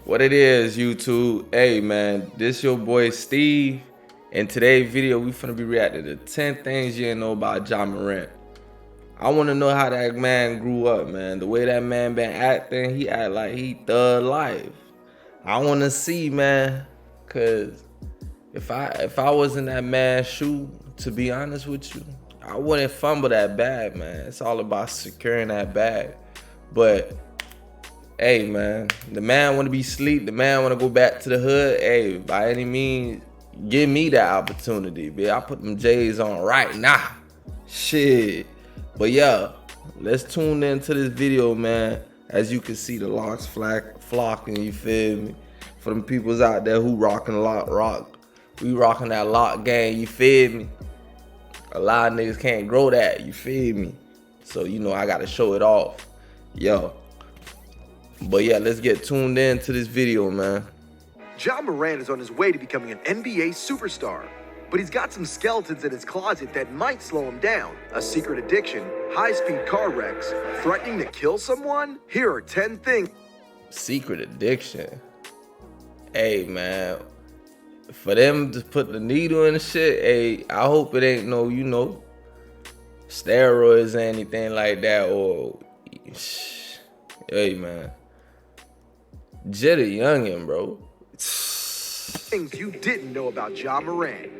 What it is, YouTube? Hey, man, this your boy Steve. In today's video, we finna be reacting to 10 things you didn't know about Ja Morant. I wanna know how that man grew up, man. The way that man been acting, he act like he thug life. I wanna see, man, cause if I was in that man's shoe, to be honest with you, I wouldn't fumble that bag, man. It's all about securing that bag. But hey, man, the man want to be sleep. The man want to go back to the hood. Hey, by any means, give me that opportunity, bitch. I put them J's on right now. Shit. But yeah, let's tune into this video, man. As you can see, the locks flocking, you feel me? For them peoples out there who rocking rock. We rocking that lock gang, you feel me? A lot of niggas can't grow that, you feel me? So, you know, I got to show it off. Yo. But yeah, let's get tuned in to this video, man. Ja Morant is on his way to becoming an NBA superstar, but he's got some skeletons in his closet that might slow him down. A secret addiction, high-speed car wrecks, threatening to kill someone? Here are 10 things. Secret addiction. Hey, man. For them to put the needle in the shit, hey, I hope it ain't no, you know, steroids or anything like that, or, hey, man. Jitty youngin', bro. Things you didn't know about Ja Morant.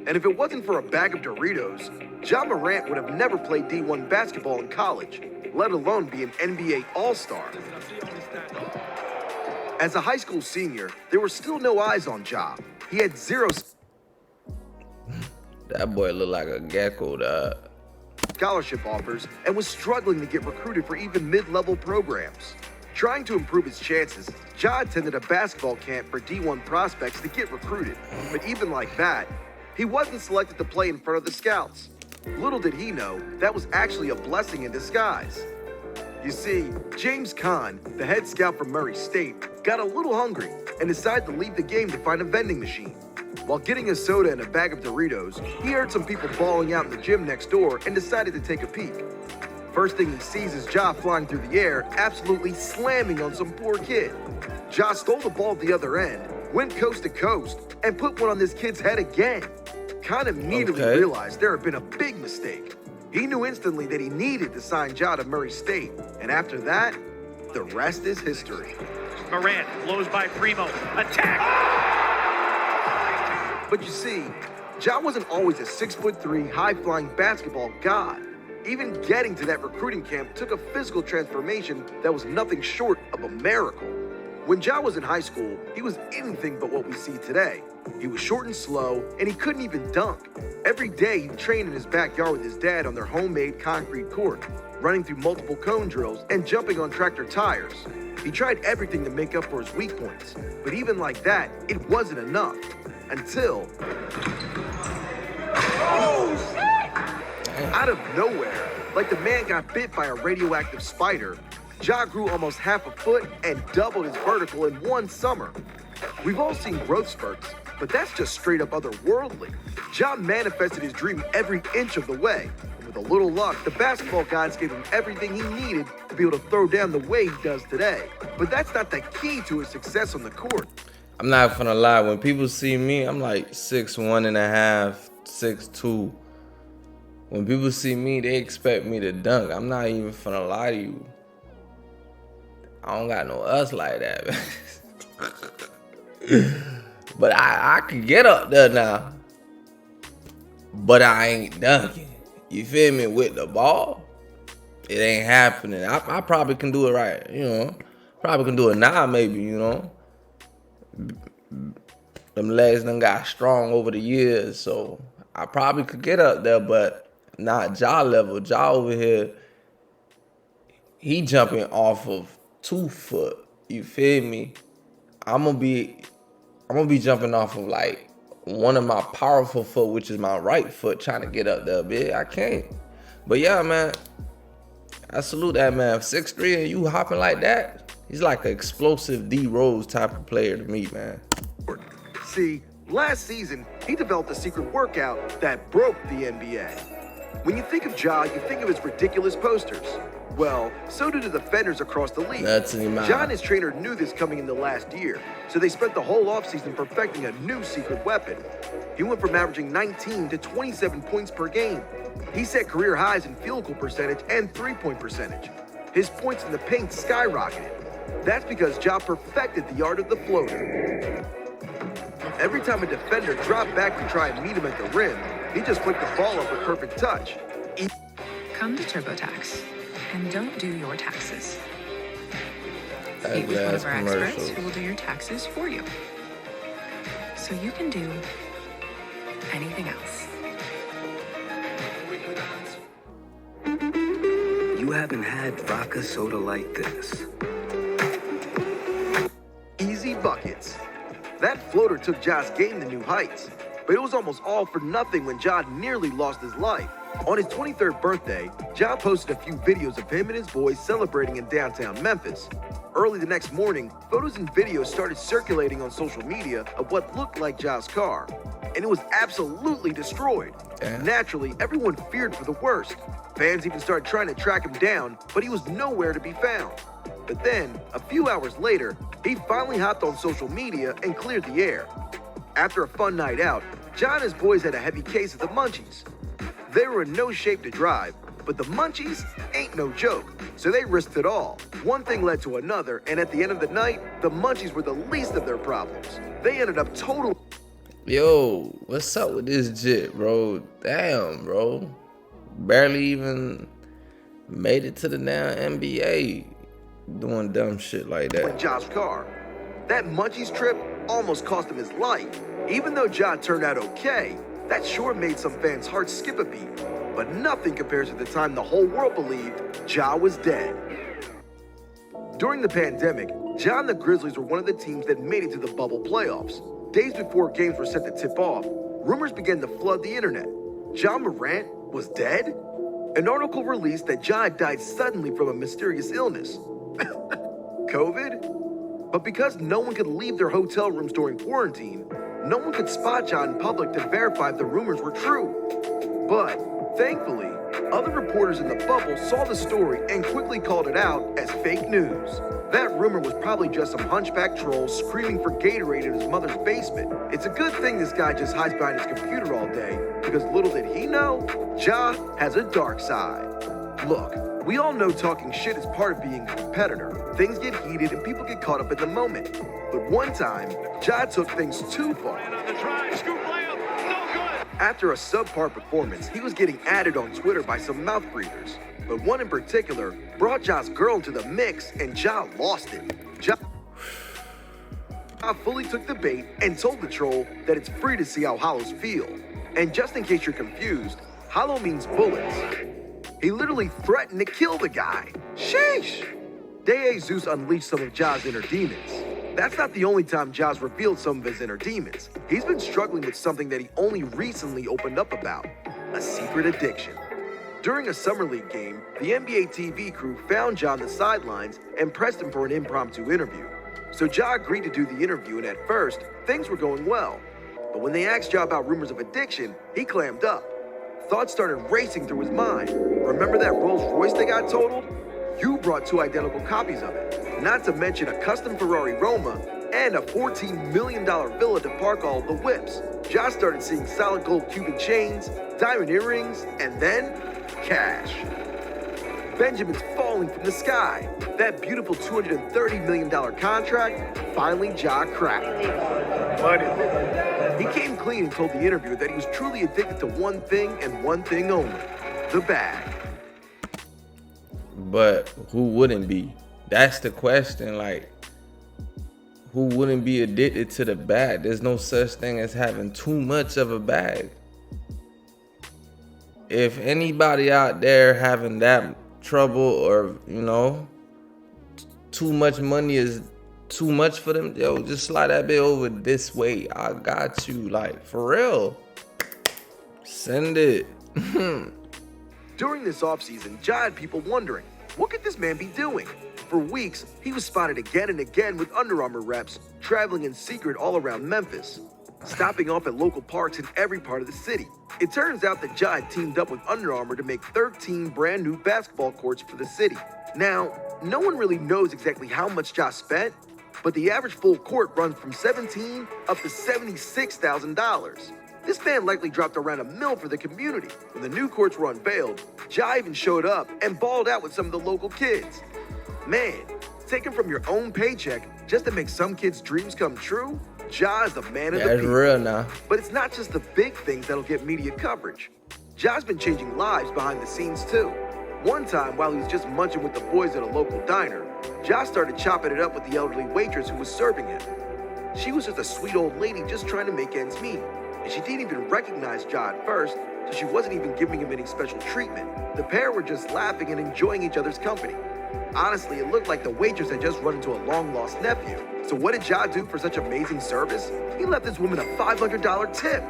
And if it wasn't for a bag of Doritos, Ja Morant would have never played D1 basketball in college, let alone be an NBA All-Star. As a high school senior, there were still no eyes on Ja. He had zero That boy look like a gecko, dog. scholarship offers and was struggling to get recruited for even mid-level programs. Trying to improve his chances, Ja attended a basketball camp for D1 prospects to get recruited. But even like that, he wasn't selected to play in front of the scouts. Little did he know, that was actually a blessing in disguise. You see, James Kahn, the head scout from Murray State, got a little hungry and decided to leave the game to find a vending machine. While getting a soda and a bag of Doritos, he heard some people bawling out in the gym next door and decided to take a peek. First thing he sees is Ja flying through the air, absolutely slamming on some poor kid. Ja stole the ball at the other end, went coast to coast, and put one on this kid's head again. Kahn immediately realized there had been a big mistake. He knew instantly that he needed to sign Ja to Murray State, and after that, the rest is history. Morant blows by Primo. Attack! But you see, Ja wasn't always a 6'3", high-flying basketball god. Even getting to that recruiting camp took a physical transformation that was nothing short of a miracle. When Ja was in high school, he was anything but what we see today. He was short and slow, and he couldn't even dunk. Every day, he'd train in his backyard with his dad on their homemade concrete court, running through multiple cone drills and jumping on tractor tires. He tried everything to make up for his weak points, but even like that, it wasn't enough. Until... Oh, shit! Out of nowhere, like the man got bit by a radioactive spider, Ja grew almost half a foot and doubled his vertical in one summer. We've all seen growth spurts, but that's just straight up otherworldly. Ja manifested his dream every inch of the way. And with a little luck, the basketball gods gave him everything he needed to be able to throw down the way he does today. But that's not the key to his success on the court. I'm not gonna lie, when people see me, I'm like 6'1.5", 6'2". When people see me, they expect me to dunk. I'm not even finna lie to you. I don't got no us like that, man. But I can get up there now. But I ain't dunking. You feel me? With the ball, it ain't happening. I probably can do it right, you know. Probably can do it now, maybe, you know. Them legs done got strong over the years, so I probably could get up there, but not Ja level. Ja over here, he jumping off of 2 foot. You feel me? I'm gonna be jumping off of like one of my powerful foot, which is my right foot, trying to get up there, bitch. I can't. But yeah, man, I salute that man. 6'3" and you hopping like that, he's like an explosive D Rose type of player to me, man. See, last season, he developed a secret workout that broke the NBA. When you think of Ja, you think of his ridiculous posters. Well, so do the defenders across the league. That's an amount. Ja and his trainer knew this coming in the last year, so they spent the whole offseason perfecting a new secret weapon. He went from averaging 19 to 27 points per game. He set career highs in field goal percentage and three-point percentage. His points in the paint skyrocketed. That's because Ja perfected the art of the floater. Every time a defender dropped back to try and meet him at the rim, he just flicked the ball up with perfect touch. Come to TurboTax and don't do your taxes. That's Meet with one of our experts commercial. who will do your taxes for you. So you can do anything else. You haven't had vodka soda like this. Easy buckets. That floater took Ja's game to new heights, but it was almost all for nothing when Ja nearly lost his life. On his 23rd birthday, Ja posted a few videos of him and his boys celebrating in downtown Memphis. Early the next morning, photos and videos started circulating on social media of what looked like Ja's car, and it was absolutely destroyed. Damn. Naturally, everyone feared for the worst. Fans even started trying to track him down, but he was nowhere to be found. But then, a few hours later, he finally hopped on social media and cleared the air. After a fun night out, Ja and his boys had a heavy case of the munchies. They were in no shape to drive, but the munchies ain't no joke, so they risked it all. One thing led to another, and at the end of the night, the munchies were the least of their problems. They ended up totally... Yo, what's up with this jit, bro? Damn, bro. Barely even made it to the damn NBA doing dumb shit like in that. Ja's car. That munchies trip almost cost him his life. Even though Ja turned out okay, that sure made some fans' hearts skip a beat. But nothing compares to the time the whole world believed Ja was dead. During the pandemic, Ja and the Grizzlies were one of the teams that made it to the bubble playoffs. Days before games were set to tip off, rumors began to flood the internet. Ja Morant was dead? An article released that Ja had died suddenly from a mysterious illness. COVID? But because no one could leave their hotel rooms during quarantine, no one could spot Ja in public to verify if the rumors were true. But, thankfully, other reporters in the bubble saw the story and quickly called it out as fake news. That rumor was probably just some hunchback troll screaming for Gatorade in his mother's basement. It's a good thing this guy just hides behind his computer all day, because little did he know, Ja has a dark side. Look, we all know talking shit is part of being a competitor. Things get heated and people get caught up in the moment. But one time, Ja took things too far. On the drive, scoop layup, no good. After a subpar performance, he was getting added on Twitter by some mouth breathers. But one in particular brought Ja's girl into the mix and Ja lost it. Ja fully took the bait and told the troll that it's free to see how hollows feel. And just in case you're confused, hollow means bullets. He literally threatened to kill the guy. Sheesh! De Zeus unleashed some of Ja's inner demons. That's not the only time Ja's revealed some of his inner demons. He's been struggling with something that he only recently opened up about, a secret addiction. During a summer league game, the NBA TV crew found Ja on the sidelines and pressed him for an impromptu interview. So Ja agreed to do the interview, and at first, things were going well. But when they asked Ja about rumors of addiction, he clammed up. Thoughts started racing through his mind. Remember that Rolls Royce that got totaled? You brought 2 identical copies of it. Not to mention a custom Ferrari Roma and a $14 million villa to park all of the whips. Ja started seeing solid gold Cuban chains, diamond earrings, and then cash. Benjamin's falling from the sky. That beautiful $230 million contract, finally Ja cracked. He came clean and told the interviewer that he was truly addicted to one thing and one thing only, the bag. But who wouldn't be? That's the question. Like, who wouldn't be addicted to the bag? There's no such thing as having too much of a bag. If anybody out there having that trouble, or too much money is too much for them, yo, just slide that bit over this way. I got you. Like, for real. Send it. During this offseason, Ja had people wondering, what could this man be doing? For weeks, he was spotted again and again with Under Armour reps, traveling in secret all around Memphis. stopping off at local parks in every part of the city. It turns out that Ja had teamed up with Under Armour to make 13 brand new basketball courts for the city. Now, no one really knows exactly how much Ja spent, but the average full court runs from $17,000 up to $76,000. This man likely dropped around $1 million for the community. When the new courts were unveiled, Ja even showed up and balled out with some of the local kids. Man, taken from your own paycheck just to make some kids' dreams come true? Ja is the man of the That's people. real now. But it's not just the big things that'll get media coverage. Ja's been changing lives behind the scenes too. One time, while he was just munching with the boys at a local diner, Ja started chopping it up with the elderly waitress who was serving him. She was just a sweet old lady just trying to make ends meet, and she didn't even recognize Ja at first, so she wasn't even giving him any special treatment. The pair were just laughing and enjoying each other's company. Honestly, it looked like the waitress had just run into a long-lost nephew. So what did Ja do for such amazing service? He left this woman a $500 tip.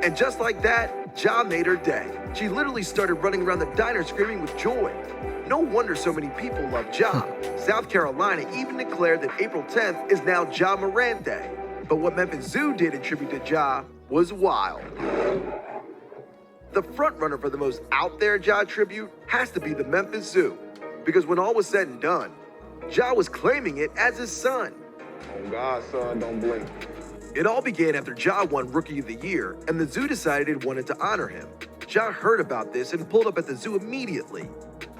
And just like that, Ja made her day. She literally started running around the diner screaming with joy. No wonder so many people love Ja. South Carolina even declared that April 10th is now Ja Morant Day. But what Memphis Zoo did in tribute to Ja was wild. The frontrunner for the most out there Ja tribute has to be the Memphis Zoo. Because when all was said and done, Ja was claiming it as his son. Oh God, son, don't blink. It all began after Ja won Rookie of the Year, and the zoo decided it wanted to honor him. Ja heard about this and pulled up at the zoo immediately.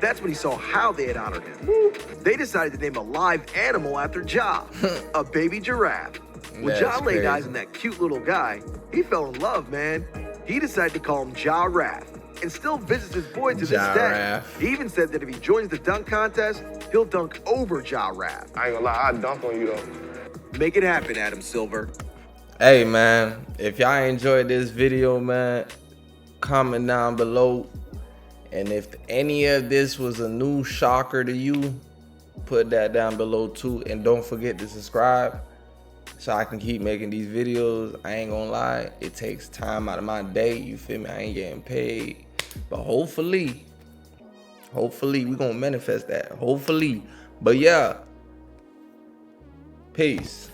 That's when he saw how they had honored him. They decided to name a live animal after Ja, a baby giraffe. When Ja That's laid crazy. eyes on that cute little guy, he fell in love, man. He decided to call him Ja Raff, and still visits his boy to this day. Giraffe. He even said that if he joins the dunk contest, he'll dunk over Ja Raff. I ain't gonna lie, I dunk on you though. Make it happen, Adam Silver. Hey man, if y'all enjoyed this video, man, comment down below. And if any of this was a new shocker to you, put that down below too. And don't forget to subscribe so I can keep making these videos. I ain't gonna lie, it takes time out of my day, you feel me? I ain't getting paid. But hopefully we gonna manifest that. Hopefully. But yeah, peace.